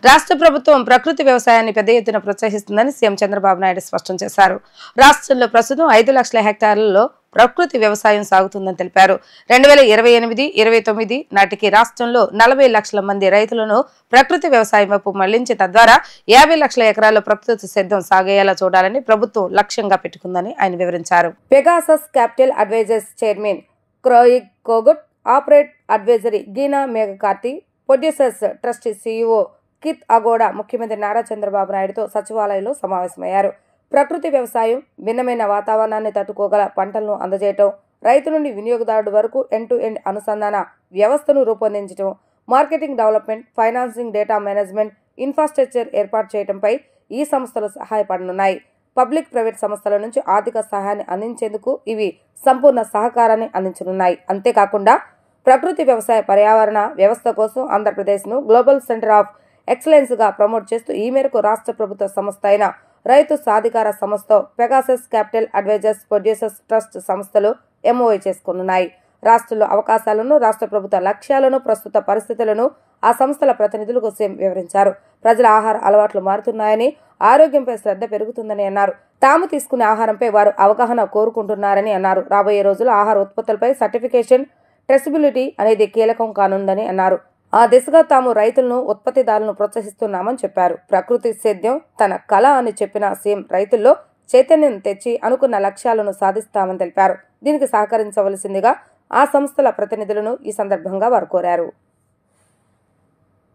రాష్ట్ర ప్రభుత్వం ప్రకృతి వ్యవసాయాన్ని పెద్ద ఎత్తున ప్రోత్సహిస్తుందని సీఎం చంద్రబాబు నాయుడు స్పష్టం చేశారు. రాష్ట్రంలో ప్రస్తుతం 5 లక్షల హెక్టార్లలో ప్రకృతి వ్యవసాయం సాగుతుందని తెలిపారు. 2028-29 నాటికి రాష్ట్రంలో 40 లక్షల మంది రైతులను ప్రకృతి వ్యవసాయం వైపు మళ్లించి తద్వారా 50 లక్షల ఎకరాల్లో ప్రకృతి సేద్యం సాగేలా చూడాలని ప్రభుత్వం లక్ష్యంగా పెట్టుకుందని ఆయన వివరించారు. Pegasus Capital Advisors chairman Craig Cogut, operate advisory Gina McCarthy, producers trust CEO Keith Agoda ముఖ్యమంత్రి నారా చంద్రబాబు నాయుడుతో సచివాలయంలో సమావేశమయ్యారు. ప్రకృతి వ్యవసాయం భిన్నమైన వాతావరణాన్ని తట్టుకోగల పంటలను అందజేయటం, రైతు నుండి వినియోగదారుడు వరకు ఎండ్ టు ఎండ్ అనుసంధాన వ్యవస్థను రూపొందించడం, marketing development, financing, data management, infrastructure ఏర్పాటు చేయడంపై ఈ సంస్థలు సహాయపడనున్నాయి. పబ్లిక్ ప్రైవేట్ సంస్థల నుంచి ఆర్థిక సహాయాన్ని అందించేందుకు ఇవి సంపూర్ణ సహకారాన్ని అందించనున్నాయి. అంతేకాకుండా ప్రకృతి వ్యవసాయ పర్యావరణ వ్యవస్థ కోసం ఆంధ్రప్రదేశ్ను గ్లోబల్ సెంటర్ ఆఫ్ ఎక్సలెన్స్ గా ప్రమోట్ చేస్తూ ఈ మేరకు రాష్ట్ర ప్రభుత్వ సంస్థ అయిన రైతు సాధికార సంస్థ Pegasus Capital Advisors Producers Trust సంస్థలు MOU చేసుకున్నాయి. రాష్ట్రంలో అవకాశాలను, రాష్ట్ర ప్రభుత్వ లక్ష్యాలను, ప్రస్తుత పరిస్థితులను ఆ సంస్థల ప్రతినిధులకు సీఎం వివరించారు. ప్రజల ఆహార అలవాట్లు మారుతున్నాయని, ఆరోగ్యంపై శ్రద్ధ పెరుగుతుందని అన్నారు. తాము తీసుకునే ఆహారంపై వారు అవగాహన కోరుకుంటున్నారని అన్నారు. రాబోయే రోజుల్లో ఆహార ఉత్పత్తులపై సర్టిఫికేషన్, ట్రెసిబిలిటీ అనేది కీలకం కానుందని అన్నారు. ఆ దిశగా తాము రైతులను, ఉత్పత్తిదారులను ప్రోత్సహిస్తున్నామని చెప్పారు. ప్రకృతి సేద్యం తన కళ అని చెప్పిన సీఎం రైతుల్లో చైతన్యం తెచ్చి అనుకున్న లక్ష్యాలను సాధిస్తామని తెలిపారు. దీనికి సహకరించవలసిందిగా ఆ సంస్థల ప్రతినిధులను ఈ సందర్భంగా వారు కోరారు.